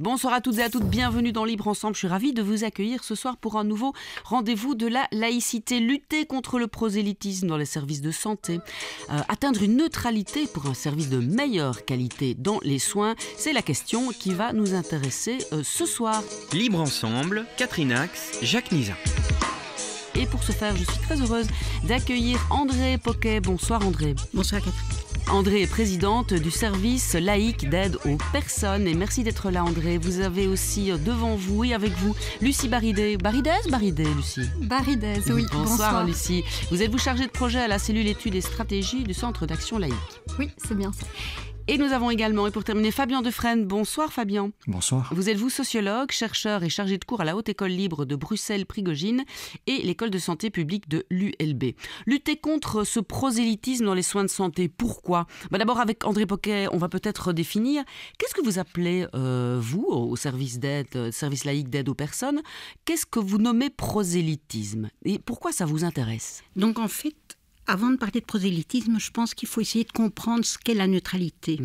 Bonsoir à toutes et à toutes, bienvenue dans Libre Ensemble. Je suis ravie de vous accueillir ce soir pour un nouveau rendez-vous de la laïcité. Lutter contre le prosélytisme dans les services de santé, atteindre une neutralité pour un service de meilleure qualité dans les soins, c'est la question qui va nous intéresser ce soir. Libre Ensemble, Catherine Ax, Jacques Nizan. Et pour ce faire, je suis très heureuse d'accueillir André Poquet. Bonsoir André. Bonsoir Catherine. André est présidente du service laïque d'aide aux personnes. Et merci d'être là André. Vous avez aussi devant vous et avec vous Lucie Baridé. Baridez, Lucie? Baridez, oui. Bonsoir Lucie. Vous êtes-vous chargée de projet à la cellule études et stratégies du Centre d'action laïque? Oui, c'est bien ça. Et nous avons également, et pour terminer, Fabien Defresne. Bonsoir Fabien. Bonsoir. Vous êtes-vous sociologue, chercheur et chargé de cours à la Haute École Libre de Bruxelles-Prigogine et l'École de Santé Publique de l'ULB. Lutter contre ce prosélytisme dans les soins de santé, pourquoi? D'abord avec André Poquet, on va peut-être définir. Qu'est-ce que vous appelez, vous, au service d'aide, service laïque d'aide aux personnes, qu'est-ce que vous nommez prosélytisme? Et pourquoi ça vous intéresse? Donc en fait, avant de parler de prosélytisme, je pense qu'il faut essayer de comprendre ce qu'est la neutralité.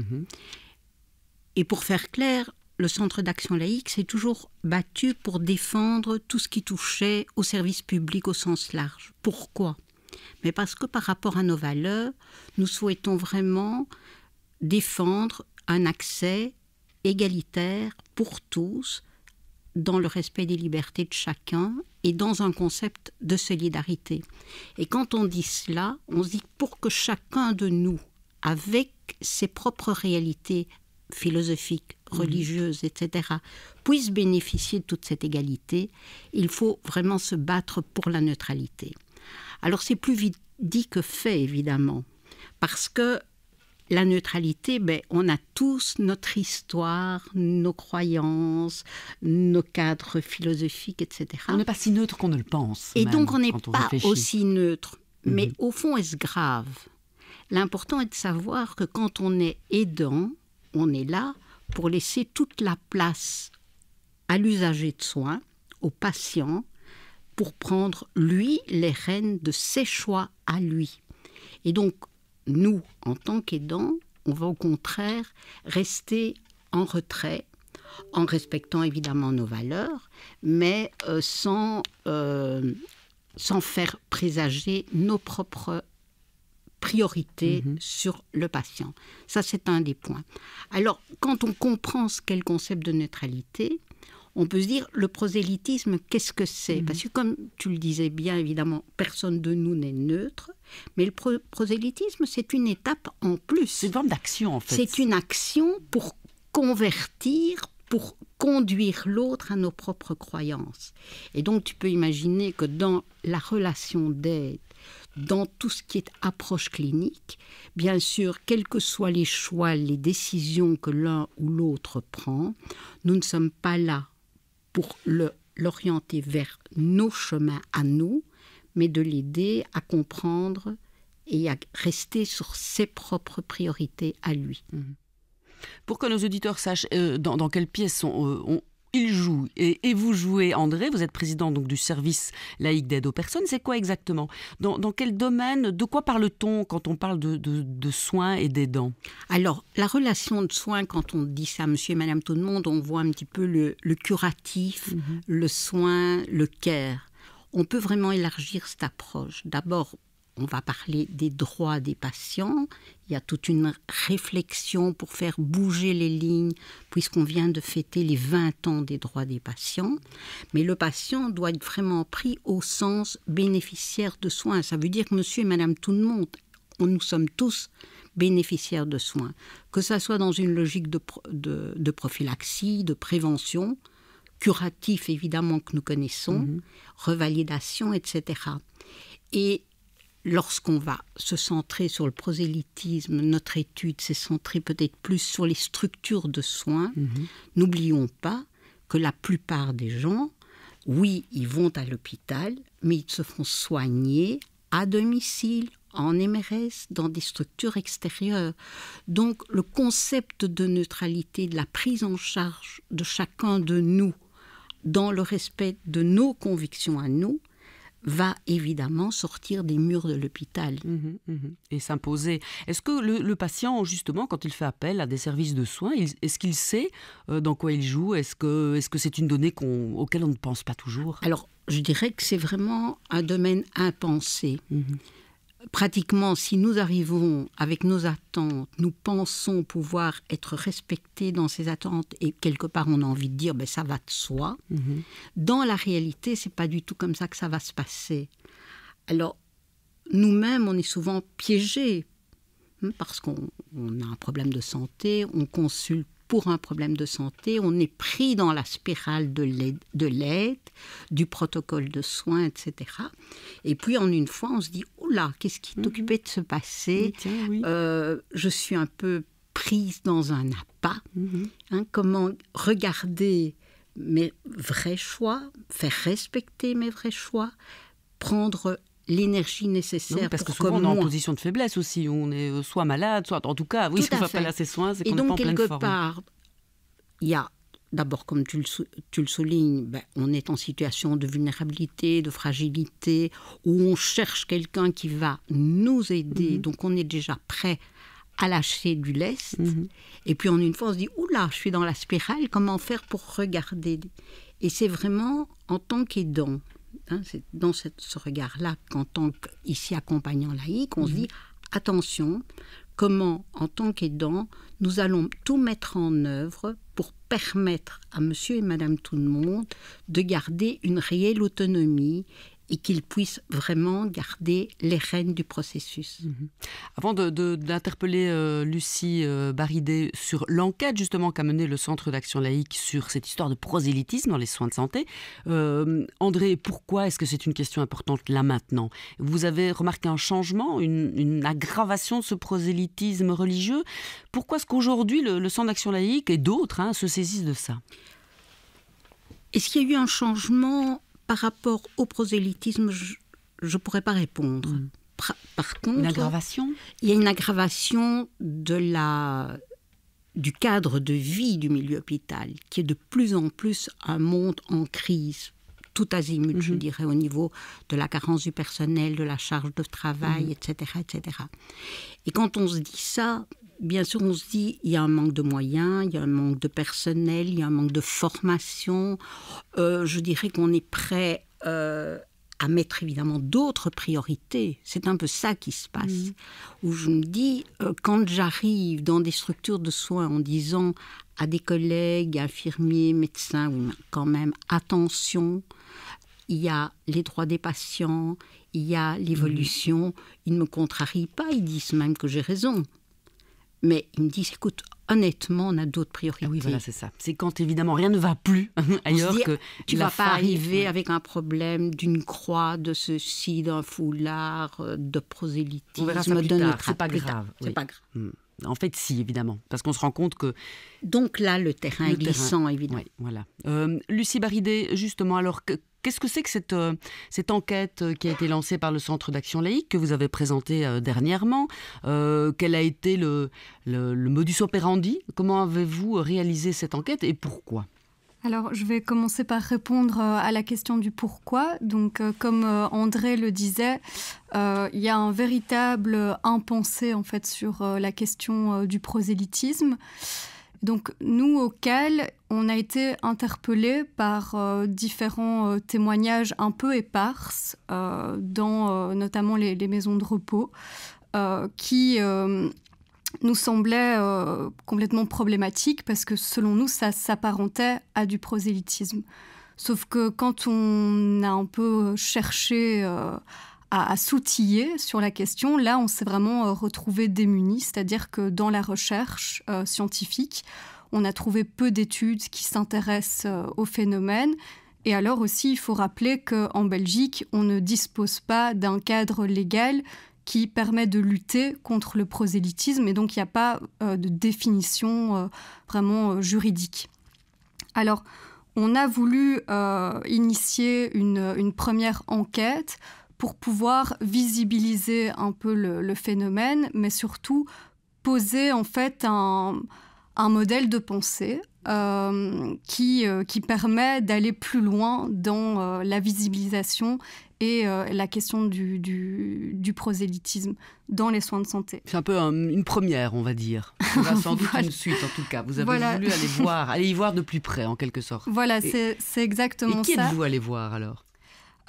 Et pour faire clair, le Centre d'action laïque s'est toujours battu pour défendre tout ce qui touchait au service public au sens large. Pourquoi? Mais parce que par rapport à nos valeurs, nous souhaitons vraiment défendre un accès égalitaire pour tous, dans le respect des libertés de chacun et dans un concept de solidarité. Et quand on dit cela, on se dit que pour que chacun de nous, avec ses propres réalités philosophiques, religieuses, etc., puisse bénéficier de toute cette égalité, il faut vraiment se battre pour la neutralité. Alors c'est plus vite dit que fait, évidemment, parce que la neutralité, on a tous notre histoire, nos croyances, nos cadres philosophiques, etc. On n'est pas si neutre qu'on ne le pense. Et donc on n'est pas réfléchit. aussi neutre. Mais au fond, est-ce grave? L'important est de savoir que quand on est aidant, on est là pour laisser toute la place à l'usager de soins, au patient, pour prendre, lui, les rênes de ses choix à lui. Et donc, nous, en tant qu'aidants, on va au contraire rester en retrait, en respectant évidemment nos valeurs, mais sans faire présager nos propres priorités sur le patient. Ça, c'est un des points. Alors, quand on comprend ce qu'est le concept de neutralité, on peut se dire, le prosélytisme, qu'est-ce que c'est? Parce que comme tu le disais bien, évidemment, personne de nous n'est neutre, mais le prosélytisme, c'est une étape en plus. C'est une forme d'action, en fait. C'est une action pour convertir, pour conduire l'autre à nos propres croyances. Et donc, tu peux imaginer que dans la relation d'aide, dans tout ce qui est approche clinique, bien sûr, quels que soient les choix, les décisions que l'un ou l'autre prend, nous ne sommes pas là pour l'orienter vers nos chemins à nous, mais de l'aider à comprendre et à rester sur ses propres priorités à lui. Pour que nos auditeurs sachent dans quelle pièce ils jouent, et vous jouez, André, vous êtes président donc, du service laïque d'aide aux personnes, c'est quoi exactement? Dans quel domaine? De quoi parle-t-on quand on parle de soins et d'aidants? Alors, la relation de soins, quand on dit ça, monsieur et madame tout le monde, on voit un petit peu le curatif, le soin, le care. On peut vraiment élargir cette approche. D'abord, on va parler des droits des patients. Il y a toute une réflexion pour faire bouger les lignes, puisqu'on vient de fêter les 20 ans des droits des patients. Mais le patient doit être vraiment pris au sens bénéficiaire de soins. Ça veut dire que monsieur et madame tout le monde, nous sommes tous bénéficiaires de soins. Que ça soit dans une logique de prophylaxie, de prévention, curatif évidemment que nous connaissons, revalidation, etc. Et lorsqu'on va se centrer sur le prosélytisme, notre étude s'est centrée peut-être plus sur les structures de soins. N'oublions pas que la plupart des gens, oui, ils vont à l'hôpital, mais ils se font soigner à domicile, en MRS, dans des structures extérieures. Donc, le concept de neutralité, de la prise en charge de chacun de nous, dans le respect de nos convictions à nous, va évidemment sortir des murs de l'hôpital. Et s'imposer. Est-ce que le patient, justement, quand il fait appel à des services de soins, est-ce qu'il sait dans quoi il joue? Est-ce que c'est une donnée auquel on ne pense pas toujours? Alors, je dirais que c'est vraiment un domaine impensé. Pratiquement, si nous arrivons avec nos attentes, nous pensons pouvoir être respectés dans ces attentes et quelque part on a envie de dire ça va de soi. Dans la réalité, c'est pas du tout comme ça que ça va se passer. Alors, nous-mêmes, on est souvent piégés parce qu'on a un problème de santé, on consulte pour un problème de santé, on est pris dans la spirale de l'aide, du protocole de soins, etc. Et puis en une fois, on se dit « Oula, qu'est-ce qui est occupé de se passer ? Je suis un peu prise dans un appât. Comment regarder mes vrais choix, faire respecter mes vrais choix, prendre l'énergie nécessaire parce pour que souvent on est en moi. position de faiblesse aussi, on est soit malade, soit en tout cas, oui, si on ne va pas là ses soins, c'est qu'on n'est pas en pleine forme. Et donc quelque part, il y a d'abord, comme tu le soulignes, on est en situation de vulnérabilité, de fragilité, où on cherche quelqu'un qui va nous aider, donc on est déjà prêt à lâcher du lest, et puis en une fois on se dit « Oula, je suis dans la spirale, comment faire pour regarder ?» Et c'est vraiment en tant qu'aidant, c'est dans ce regard-là qu'en tant qu'ici accompagnant laïque, on se dit attention, comment en tant qu'aidant, nous allons tout mettre en œuvre pour permettre à monsieur et madame tout le monde de garder une réelle autonomie et qu'ils puissent vraiment garder les rênes du processus. Avant d'interpeller Lucie Baridé sur l'enquête justement qu'a menée le Centre d'Action Laïque sur cette histoire de prosélytisme dans les soins de santé, André, pourquoi est-ce que c'est une question importante là maintenant? Vous avez remarqué un changement, une aggravation de ce prosélytisme religieux? Pourquoi est-ce qu'aujourd'hui le Centre d'Action Laïque et d'autres se saisissent de ça? Est-ce qu'il y a eu un changement par rapport au prosélytisme? Je ne pourrais pas répondre. Par contre, une aggravation? Il y a une aggravation du cadre de vie du milieu hôpital, qui est de plus en plus un monde en crise, tout azimut, je dirais, au niveau de la carence du personnel, de la charge de travail, etc., etc. Et quand on se dit ça, bien sûr, on se dit il y a un manque de moyens, il y a un manque de personnel, il y a un manque de formation. Je dirais qu'on est prêt à mettre évidemment d'autres priorités. C'est un peu ça qui se passe. Où je me dis, quand j'arrive dans des structures de soins en disant à des collègues, infirmiers, médecins, oui, quand même, attention, il y a les droits des patients, il y a l'évolution, ils ne me contrarient pas, ils disent même que j'ai raison. Mais ils me disent, écoute, honnêtement, on a d'autres priorités. Ah oui, voilà, c'est ça. C'est quand, évidemment, rien ne va plus ailleurs que tu ne vas pas arriver avec un problème d'une croix, de ceci, d'un foulard, de prosélytisme. On verra ça plus tard, c'est pas grave. C'est pas grave. En fait, si, évidemment, parce qu'on se rend compte que... Donc là, le terrain est glissant, évidemment. Oui, voilà. Lucie Baridé, justement, alors, qu'est-ce que c'est que cette enquête qui a été lancée par le Centre d'Action Laïque, que vous avez présentée dernièrement? Quel a été le modus operandi? Comment avez-vous réalisé cette enquête et pourquoi? Alors, je vais commencer par répondre à la question du pourquoi. Donc, comme André le disait, il y a un véritable impensé en fait sur la question du prosélytisme. Donc, nous, au CAL, on a été interpellés par différents témoignages un peu éparses dans notamment les maisons de repos qui... nous semblait complètement problématique parce que selon nous, ça s'apparentait à du prosélytisme. Sauf que quand on a un peu cherché à s'outiller sur la question, là, on s'est vraiment retrouvé démunis, c'est-à-dire que dans la recherche scientifique, on a trouvé peu d'études qui s'intéressent au phénomène. Et alors aussi, il faut rappeler qu'en Belgique, on ne dispose pas d'un cadre légal qui permet de lutter contre le prosélytisme, et donc il n'y a pas de définition vraiment juridique. Alors, on a voulu initier une première enquête pour pouvoir visibiliser un peu le phénomène, mais surtout poser en fait un modèle de pensée qui permet d'aller plus loin dans la visibilisation et la question du prosélytisme dans les soins de santé. C'est un peu une première, on va dire. Il y aura sans doute une suite, en tout cas. Vous avez voulu aller y voir de plus près, en quelque sorte. Voilà, c'est exactement ça. Et qui êtes-vous allé voir, alors ?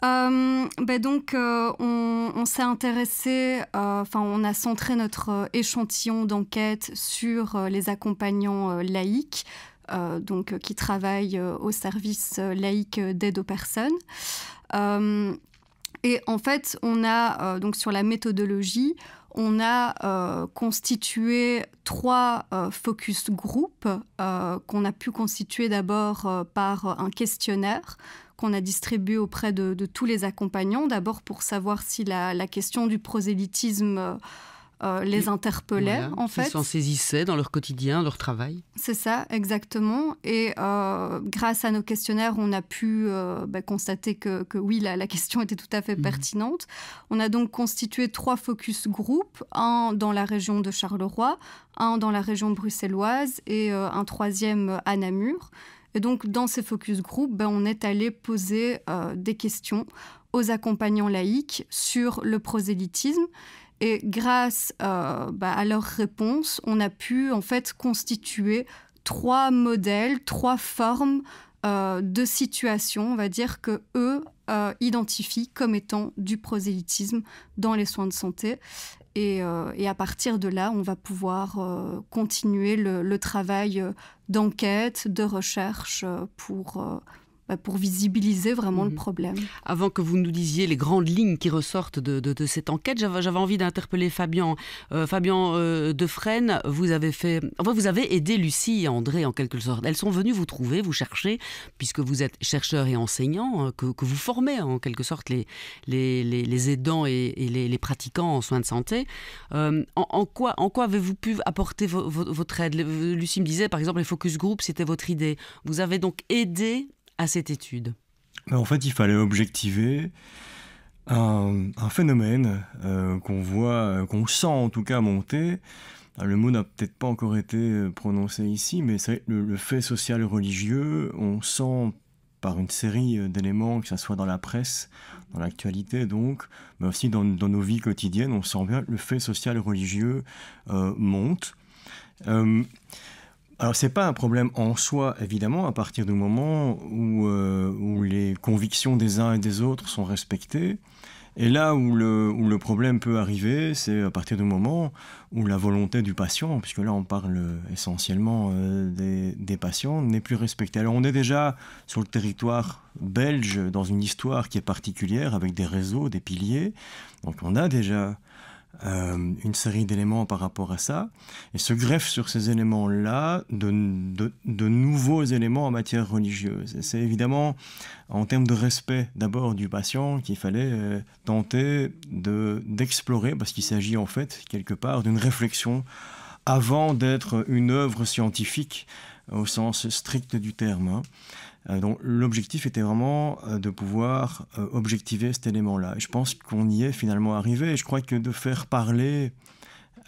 Donc, on s'est intéressé, on a centré notre échantillon d'enquête sur les accompagnants laïcs, qui travaillent au service laïque d'aide aux personnes. Et en fait, on a, donc sur la méthodologie, on a constitué 3 focus group qu'on a pu constituer d'abord par un questionnaire qu'on a distribué auprès de tous les accompagnants, d'abord pour savoir si la question du prosélytisme les interpellait, en fait. Ils s'en saisissaient dans leur quotidien, leur travail. C'est ça, exactement. Et grâce à nos questionnaires, on a pu constater que oui, la question était tout à fait pertinente. On a donc constitué 3 focus group, un dans la région de Charleroi, un dans la région bruxelloise et un 3e à Namur. Et donc, dans ces focus group, on est allé poser des questions aux accompagnants laïcs sur le prosélytisme. Et grâce à leurs réponses, on a pu en fait constituer 3 modèles, 3 formes de situations, on va dire, que eux identifient comme étant du prosélytisme dans les soins de santé. Et à partir de là, on va pouvoir continuer le travail d'enquête, de recherche pour visibiliser vraiment le problème. Avant que vous nous disiez les grandes lignes qui ressortent de cette enquête, j'avais envie d'interpeller Fabien. Fabien Defresne, vous avez aidé Lucie et André en quelque sorte. Elles sont venues vous trouver, vous chercher, puisque vous êtes chercheur et enseignant, que vous formez en quelque sorte les aidants et les pratiquants en soins de santé. En quoi avez-vous pu apporter votre aide ? Lucie me disait, par exemple, les focus group, c'était votre idée. Vous avez donc aidé à cette étude. En fait, il fallait objectiver un phénomène qu'on voit, qu'on sent en tout cas monter. Le mot n'a peut-être pas encore été prononcé ici, mais c'est le fait social et religieux. On sent par une série d'éléments, que ce soit dans la presse, dans l'actualité donc, mais aussi dans nos vies quotidiennes, on sent bien que le fait social et religieux monte. Alors, ce n'est pas un problème en soi, évidemment, à partir du moment où les convictions des uns et des autres sont respectées. Et là où le problème peut arriver, c'est à partir du moment où la volonté du patient, puisque là on parle essentiellement des patients, n'est plus respectée. Alors on est déjà sur le territoire belge dans une histoire qui est particulière, avec des réseaux, des piliers. Donc on a déjà une série d'éléments par rapport à ça, et se greffent sur ces éléments-là de nouveaux éléments en matière religieuse. Et c'est évidemment en termes de respect d'abord du patient qu'il fallait tenter d'explorer, parce qu'il s'agit en fait quelque part d'une réflexion avant d'être une œuvre scientifique au sens strict du terme. Donc l'objectif était vraiment de pouvoir objectiver cet élément-là. Et je pense qu'on y est finalement arrivé. Et je crois que de faire parler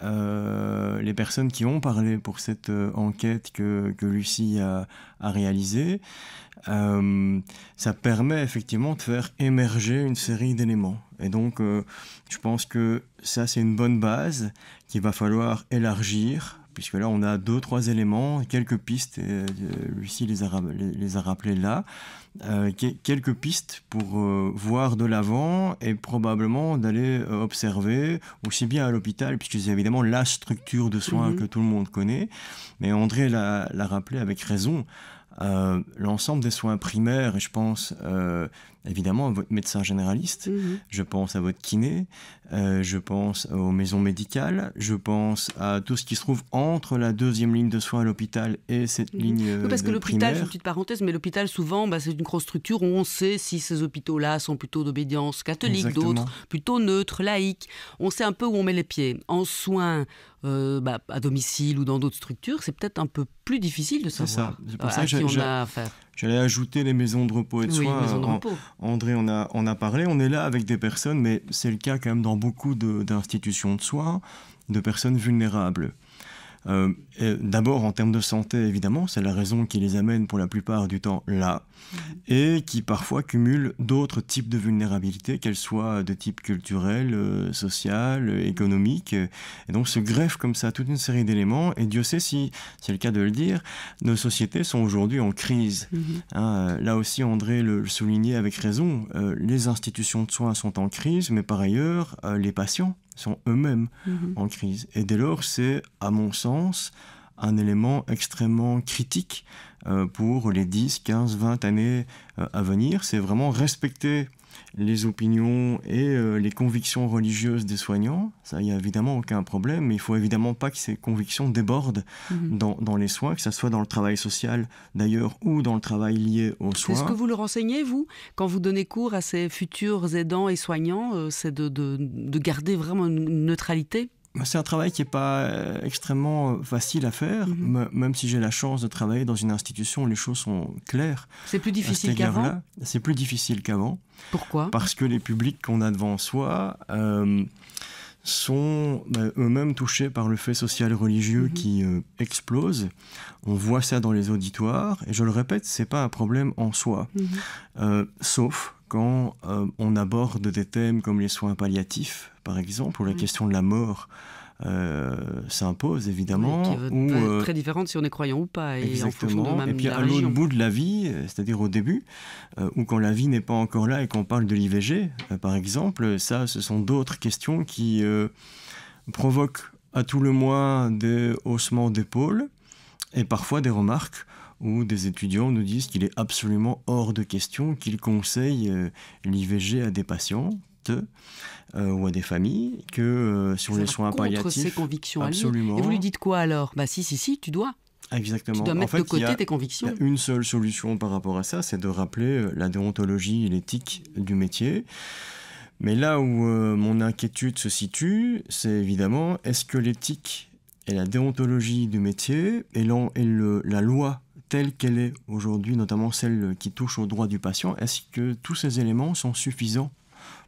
les personnes qui ont parlé pour cette enquête que Lucie a réalisée, ça permet effectivement de faire émerger une série d'éléments. Et donc je pense que ça, c'est une bonne base qu'il va falloir élargir, puisque là, on a 2-3 éléments, quelques pistes, et Lucie les a rappelés là, quelques pistes pour voir de l'avant et probablement d'aller observer, aussi bien à l'hôpital, puisque c'est évidemment la structure de soins que tout le monde connaît, mais André l'a rappelé avec raison. L'ensemble des soins primaires, et je pense évidemment à votre médecin généraliste, je pense à votre kiné, je pense aux maisons médicales, je pense à tout ce qui se trouve entre la 2e ligne de soins à l'hôpital et cette ligne oui, parce que l'hôpital, primaire. une petite parenthèse, mais l'hôpital souvent c'est une grosse structure où on sait si ces hôpitaux-là sont plutôt d'obédience catholique, Exactement. d'autres plutôt neutres, laïques. On sait un peu où on met les pieds. En soins à domicile ou dans d'autres structures, c'est peut-être un peu plus difficile de savoir C'est pour ça à que qui on a affaire. J'allais ajouter les maisons de repos et de soins. Maisons de repos. André en a parlé. On est là avec des personnes, mais c'est le cas quand même dans beaucoup d'institutions de soins, de personnes vulnérables. D'abord en termes de santé, évidemment, c'est la raison qui les amène pour la plupart du temps là, et qui parfois cumulent d'autres types de vulnérabilités, qu'elles soient de type culturel, social, économique, et donc se greffent comme ça toute une série d'éléments, et Dieu sait si, c'est le cas de le dire, nos sociétés sont aujourd'hui en crise. Là aussi, André le soulignait avec raison, les institutions de soins sont en crise, mais par ailleurs, les patients sont eux-mêmes en crise. Et dès lors, c'est, à mon sens, un élément extrêmement critique pour les 10, 15, 20 années à venir. C'est vraiment respecter les opinions et les convictions religieuses des soignants. Ça, il n'y a évidemment aucun problème, mais il ne faut évidemment pas que ces convictions débordent dans les soins, que ce soit dans le travail social d'ailleurs ou dans le travail lié aux soins. C'est ce que vous leur enseignez, vous, quand vous donnez cours à ces futurs aidants et soignants, c'est de garder vraiment une neutralité ? C'est un travail qui n'est pas extrêmement facile à faire, même si j'ai la chance de travailler dans une institution où les choses sont claires. C'est plus difficile qu'avant ? C'est plus difficile qu'avant. Pourquoi ? Parce que les publics qu'on a devant soi sont eux-mêmes touchés par le fait social et religieux qui explose. On voit ça dans les auditoires, et je le répète, ce n'est pas un problème en soi. Sauf quand on aborde des thèmes comme les soins palliatifs, par exemple, où la question de la mort s'impose, évidemment. Oui, qui est très différente si on est croyant ou pas. Et exactement. En fonction de même et puis la à l'autre religion. bout de la vie, c'est-à-dire au début, ou quand la vie n'est pas encore là et qu'on parle de l'IVG, par exemple, ça, ce sont d'autres questions qui provoquent à tout le moins des haussements d'épaules et parfois des remarques où des étudiants nous disent qu'il est absolument hors de question qu'ils conseillent l'IVG à des patientes ou à des familles que sur les soins palliatifs. Contre ses convictions absolument. À lui. Et vous lui dites quoi alors ? Si, tu dois. Exactement. Tu dois mettre de côté tes convictions. Il y a une seule solution par rapport à ça, c'est de rappeler la déontologie et l'éthique du métier. Mais là où mon inquiétude se situe, c'est évidemment, est-ce que l'éthique et la déontologie du métier et la loi telle qu'elle est aujourd'hui, notamment celle qui touche aux droits du patient, est-ce que tous ces éléments sont suffisants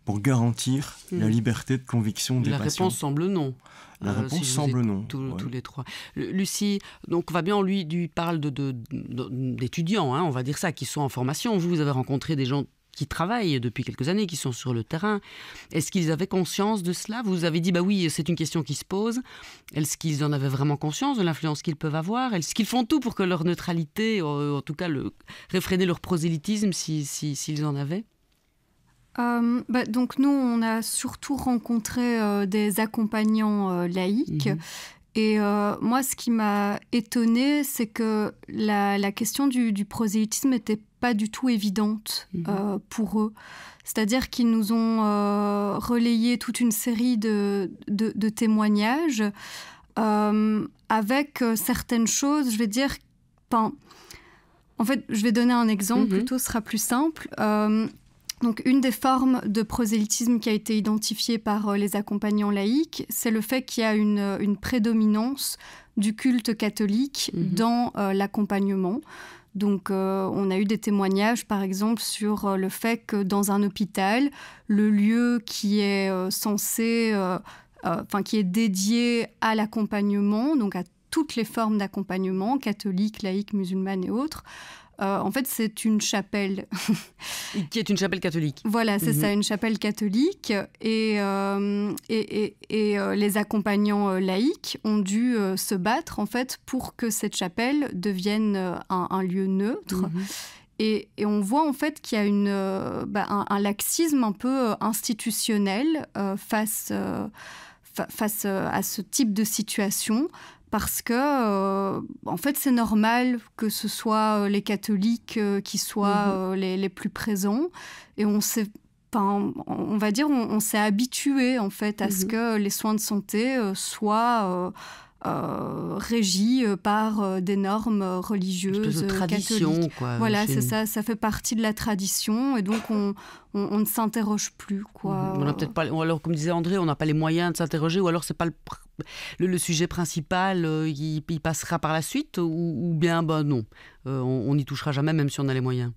pour garantir la liberté de conviction des patients ? La réponse semble non. La réponse semble non. Tous les trois. Lucie, donc Fabien, lui parle d'étudiants, on va dire ça, qui sont en formation. Vous avez rencontré des gens qui travaillent depuis quelques années, qui sont sur le terrain. Est-ce qu'ils avaient conscience de cela ? Vous avez dit, oui, c'est une question qui se pose. Est-ce qu'ils en avaient vraiment conscience de l'influence qu'ils peuvent avoir ? Est-ce qu'ils font tout pour que leur neutralité, en tout cas réfréner leur prosélytisme s'ils en avaient ? Donc nous, on a surtout rencontré des accompagnants laïcs. Et moi, ce qui m'a étonnée, c'est que la question du prosélytisme n'était pas du tout évidente pour eux. C'est-à-dire qu'ils nous ont relayé toute une série de témoignages avec certaines choses, je vais dire... En fait, je vais donner un exemple, plutôt, ce sera plus simple. Donc, une des formes de prosélytisme qui a été identifiée par les accompagnants laïcs, c'est le fait qu'il y a une prédominance du culte catholique dans l'accompagnement. Donc, on a eu des témoignages, par exemple, sur le fait que dans un hôpital, le lieu qui est qui est dédié à l'accompagnement, donc à toutes les formes d'accompagnement, catholique, laïque, musulmane et autres, en fait, c'est une chapelle. Qui est une chapelle catholique. Voilà, c'est ça, une chapelle catholique. Et les accompagnants laïcs ont dû se battre, en fait, pour que cette chapelle devienne un lieu neutre. Et on voit, en fait, qu'il y a un laxisme un peu institutionnel face à ce type de situation. Parce que, en fait, c'est normal que ce soit les catholiques qui soient les plus présents. Et on s'est habitué, en fait, à ce que les soins de santé soient régis par des normes religieuses catholiques. Quoi, voilà, c'est ça. Ça fait partie de la tradition. Et donc, on ne s'interroge plus, quoi. On n'a peut-être pas... Alors, comme disait André, on n'a pas les moyens de s'interroger, ou alors c'est pas le sujet principal, il passera par la suite, ou bien non, on n'y touchera jamais, même si on a les moyens.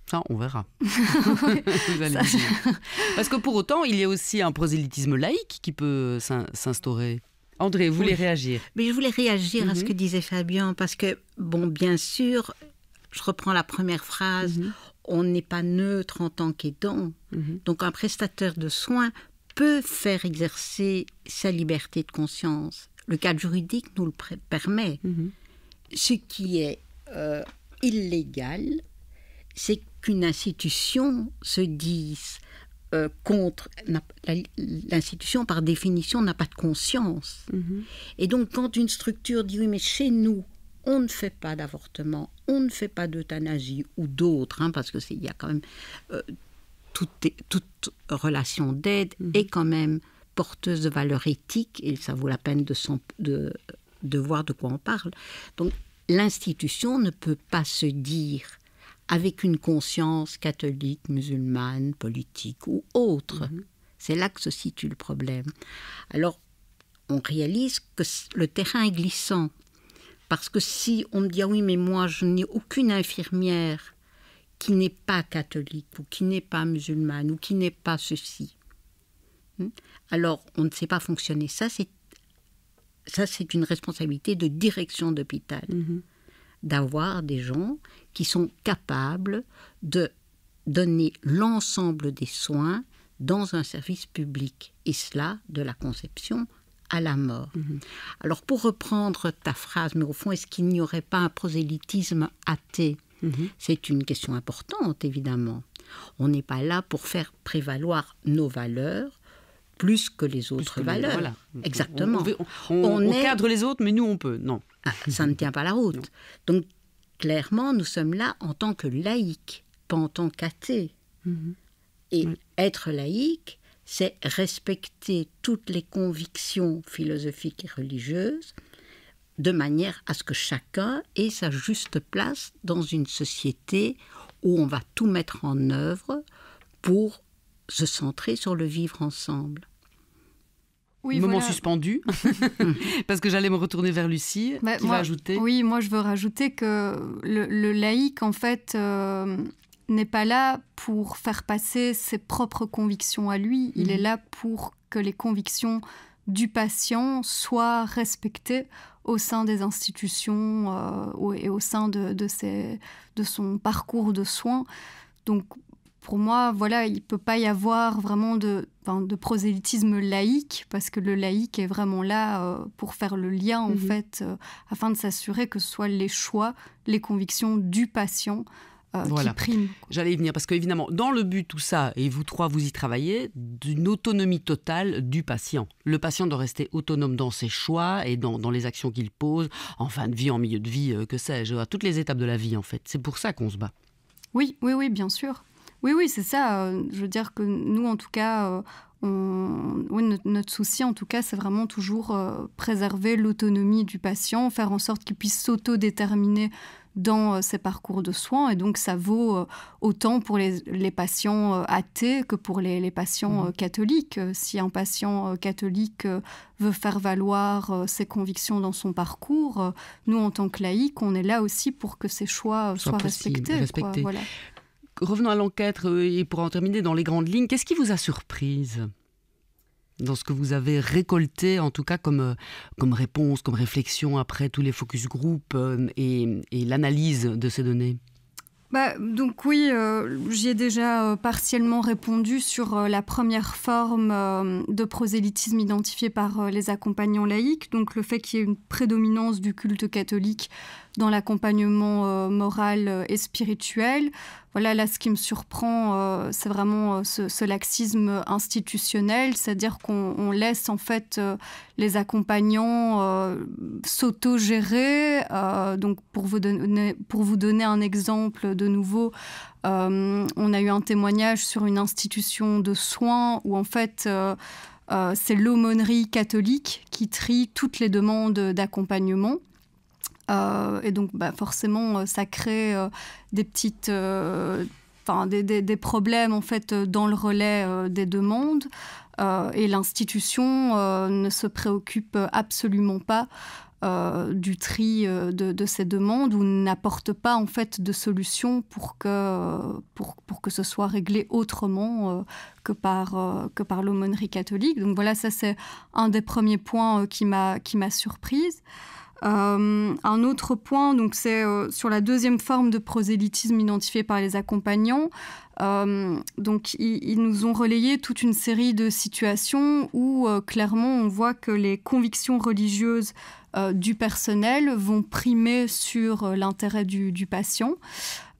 Ça, on verra. Vous allez dire. Parce que pour autant, il y a aussi un prosélytisme laïque qui peut s'instaurer. André, vous voulez réagir? Mais je voulais réagir à ce que disait Fabien, parce que, bon, bien sûr, je reprends la première phrase, on n'est pas neutre en tant qu'aidant. Donc un prestataire de soins peut faire exercer sa liberté de conscience. Le cadre juridique nous le permet. Ce qui est illégal, c'est qu'une institution se dise contre... L'institution, par définition, n'a pas de conscience. Et donc, quand une structure dit « oui, mais chez nous, on ne fait pas d'avortement, on ne fait pas d'euthanasie » ou d'autres, parce qu'il y a quand même... toute relation d'aide est quand même porteuse de valeurs éthiques, et ça vaut la peine de voir de quoi on parle. Donc, l'institution ne peut pas se dire avec une conscience catholique, musulmane, politique ou autre. C'est là que se situe le problème. Alors, on réalise que le terrain est glissant. Parce que si on me dit « ah oui, mais moi, je n'ai aucune infirmière qui n'est pas catholique ou qui n'est pas musulmane ou qui n'est pas ceci », alors on ne sait pas fonctionner. Ça, c'est une responsabilité de direction d'hôpital. D'avoir des gens qui sont capables de donner l'ensemble des soins dans un service public, et cela de la conception à la mort. Alors pour reprendre ta phrase, mais au fond, est-ce qu'il n'y aurait pas un prosélytisme athée? C'est une question importante, évidemment. On n'est pas là pour faire prévaloir nos valeurs plus que les autres valeurs. Voilà. Exactement. On cadre les autres, mais nous, on peut. Non. Ça ne tient pas la route. Non. Donc, clairement, nous sommes là en tant que laïcs, pas en tant qu'athées. Et être laïque, c'est respecter toutes les convictions philosophiques et religieuses de manière à ce que chacun ait sa juste place dans une société où on va tout mettre en œuvre pour se centrer sur le vivre ensemble. Oui, moment suspendu, parce que j'allais me retourner vers Lucie, qui va ajouter. Oui, moi je veux rajouter que le laïc, en fait, n'est pas là pour faire passer ses propres convictions à lui, il est là pour que les convictions du patient soient respectées au sein des institutions et au sein de son parcours de soins. Donc, pour moi, voilà, il ne peut pas y avoir vraiment de prosélytisme laïque, parce que le laïque est vraiment là pour faire le lien, en fait, afin de s'assurer que ce soit les choix, les convictions du patient qui priment. J'allais y venir, parce qu'évidemment, dans le but, tout ça, et vous trois, vous y travaillez, d'une autonomie totale du patient. Le patient doit rester autonome dans ses choix et dans les actions qu'il pose, en fin de vie, en milieu de vie, que sais-je, à toutes les étapes de la vie, en fait. C'est pour ça qu'on se bat. Oui, bien sûr. Oui, c'est ça. Je veux dire que nous, en tout cas, notre souci, en tout cas, c'est vraiment toujours préserver l'autonomie du patient, faire en sorte qu'il puisse s'autodéterminer dans ses parcours de soins. Et donc, ça vaut autant pour les patients athées que pour les patients catholiques. Si un patient catholique veut faire valoir ses convictions dans son parcours, nous, en tant que laïcs, on est là aussi pour que ces choix soient respectés. Voilà. Revenons à l'enquête et pour en terminer dans les grandes lignes, qu'est-ce qui vous a surprise dans ce que vous avez récolté, en tout cas comme réponse, comme réflexion après tous les focus group et l'analyse de ces données? Donc oui, j'y ai déjà partiellement répondu sur la première forme de prosélytisme identifiée par les accompagnants laïcs, donc le fait qu'il y ait une prédominance du culte catholique dans l'accompagnement moral et spirituel. Voilà, là, ce qui me surprend, c'est vraiment ce laxisme institutionnel, c'est-à-dire qu'on laisse en fait les accompagnants s'auto-gérer. Donc, pour vous donner un exemple de nouveau, on a eu un témoignage sur une institution de soins où en fait c'est l'aumônerie catholique qui trie toutes les demandes d'accompagnement. Et donc, forcément, ça crée des petites, des problèmes en fait dans le relais des demandes. Et l'institution ne se préoccupe absolument pas du tri de ces demandes ou n'apporte pas en fait de solution pour que ce soit réglé autrement que par l'aumônerie catholique. Donc voilà, ça c'est un des premiers points qui m'a surprise. Un autre point, donc c'est sur la deuxième forme de prosélytisme identifiée par les accompagnants. Donc ils nous ont relayé toute une série de situations où clairement on voit que les convictions religieuses du personnel vont primer sur l'intérêt du patient.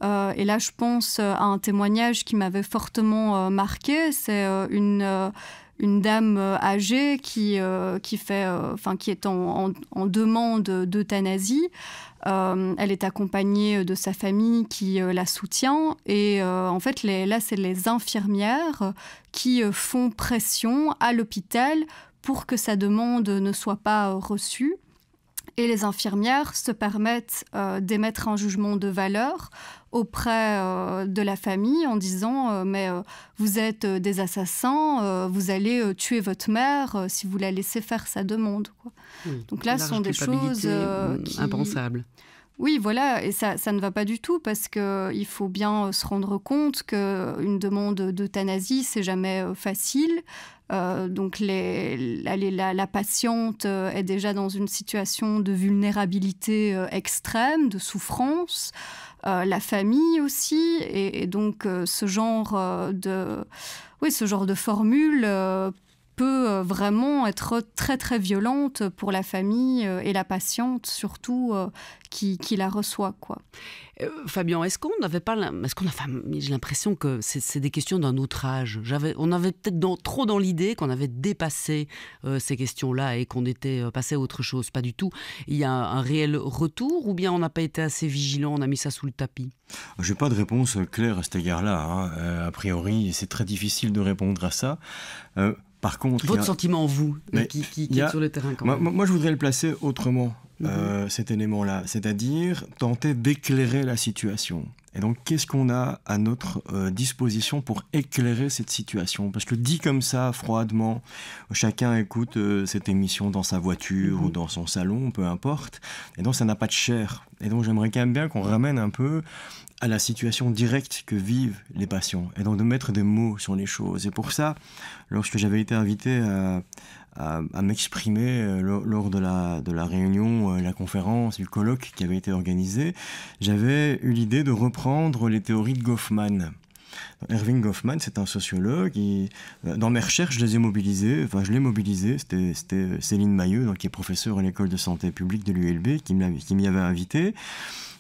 Et là, je pense à un témoignage qui m'avait fortement marqué. C'est une dame âgée qui est en demande d'euthanasie. Elle est accompagnée de sa famille qui la soutient. Et en fait, là, c'est les infirmières qui font pression à l'hôpital pour que sa demande ne soit pas reçue. Et les infirmières se permettent d'émettre un jugement de valeur auprès de la famille en disant mais vous êtes des assassins, vous allez tuer votre mère si vous la laissez faire sa demande, quoi. Oui, donc là, ce sont des choses impensables. Oui, voilà, et ça ne va pas du tout parce qu'il faut bien se rendre compte qu'une demande d'euthanasie, c'est jamais facile. Donc la patiente est déjà dans une situation de vulnérabilité extrême, de souffrance, la famille aussi, et donc ce genre de formule peut vraiment être très très violente pour la famille et la patiente surtout qui la reçoit, quoi. Fabian, j'ai l'impression que c'est des questions d'un autre âge. On avait peut-être trop dans l'idée qu'on avait dépassé ces questions-là et qu'on était passé à autre chose. Pas du tout. Il y a un réel retour ou bien on n'a pas été assez vigilant, on a mis ça sous le tapis? Je n'ai pas de réponse claire à cet égard-là. A priori, c'est très difficile de répondre à ça. Par contre, votre sentiment, vous, qui est sur le terrain quand même. Moi, je voudrais le placer autrement, cet élément-là, c'est-à-dire tenter d'éclairer la situation. Et donc, qu'est-ce qu'on a à notre disposition pour éclairer cette situation? Parce que dit comme ça, froidement, chacun écoute cette émission dans sa voiture ou dans son salon, peu importe, et donc ça n'a pas de chair. Et donc, j'aimerais quand même bien qu'on ramène un peu à la situation directe que vivent les patients, et donc de mettre des mots sur les choses. Et pour ça, lorsque j'avais été invité à m'exprimer lors de la réunion, la conférence, le colloque qui avait été organisé, j'avais eu l'idée de reprendre les théories de Goffman. Erving Goffman, c'est un sociologue. Dans mes recherches, je l'ai mobilisé. C'était Céline Mailleux, donc, qui est professeure à l'école de santé publique de l'ULB, qui m'y avait invité.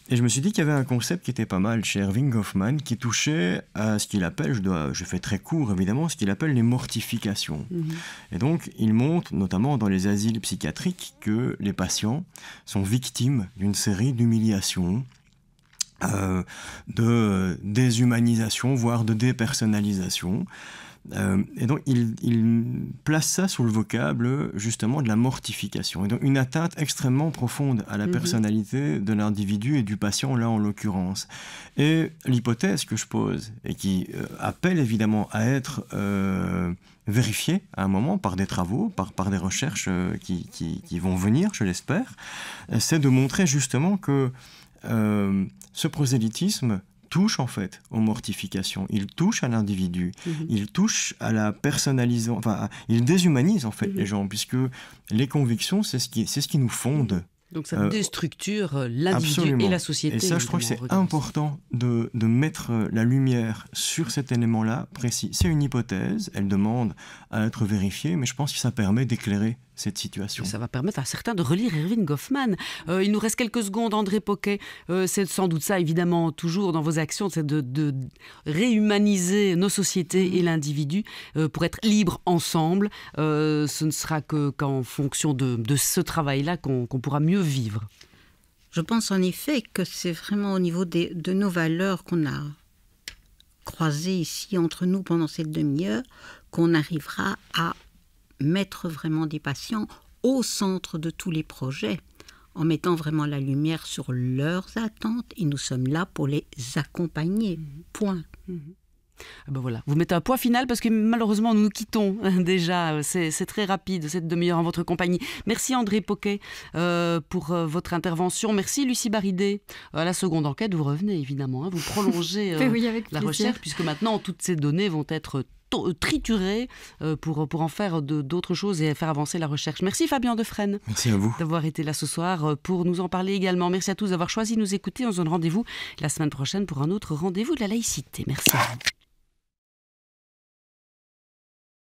Et je me suis dit qu'il y avait un concept qui était pas mal chez Erving Goffman, qui touchait à ce qu'il appelle, je fais très court évidemment, ce qu'il appelle les mortifications. Et donc, il montre, notamment dans les asiles psychiatriques, que les patients sont victimes d'une série d'humiliations, de déshumanisation, voire de dépersonnalisation. Et donc, il place ça sous le vocable, justement, de la mortification. Et donc, une atteinte extrêmement profonde à la personnalité de l'individu et du patient, là, en l'occurrence. Et l'hypothèse que je pose, et qui appelle évidemment à être vérifiée à un moment par des travaux, par des recherches qui vont venir, je l'espère, c'est de montrer justement que ce prosélytisme touche en fait aux mortifications, il touche à l'individu, il touche à la personnalisation, il déshumanise en fait les gens, puisque les convictions, c'est ce qui nous fonde. Donc ça déstructure l'individu et la société. Et ça, je crois que c'est important de mettre la lumière sur cet élément-là précis. C'est une hypothèse, elle demande à être vérifiée, mais je pense que ça permet d'éclairer cette situation. Ça va permettre à certains de relire Erving Goffman. Il nous reste quelques secondes, André Poquet. C'est sans doute ça, évidemment, toujours dans vos actions, c'est de réhumaniser nos sociétés et l'individu pour être libres ensemble. Ce ne sera qu'en fonction de ce travail-là qu'on pourra mieux vivre. Je pense en effet que c'est vraiment au niveau de nos valeurs qu'on a croisées ici entre nous pendant cette demi-heure qu'on arrivera à mettre vraiment des patients au centre de tous les projets, en mettant vraiment la lumière sur leurs attentes, et nous sommes là pour les accompagner. Point. Ben voilà, vous mettez un point final parce que malheureusement nous nous quittons déjà, c'est très rapide cette demi-heure en votre compagnie. Merci André Poquet pour votre intervention, merci Lucie Baridé. À la seconde enquête vous revenez évidemment, vous prolongez oui, la recherche puisque maintenant toutes ces données vont être triturées pour en faire d'autres choses et faire avancer la recherche. Merci Fabien Defresne. Merci à vous d'avoir été là ce soir pour nous en parler également. Merci à tous d'avoir choisi de nous écouter. On se donne rendez-vous la semaine prochaine pour un autre rendez-vous de la laïcité. Merci à vous.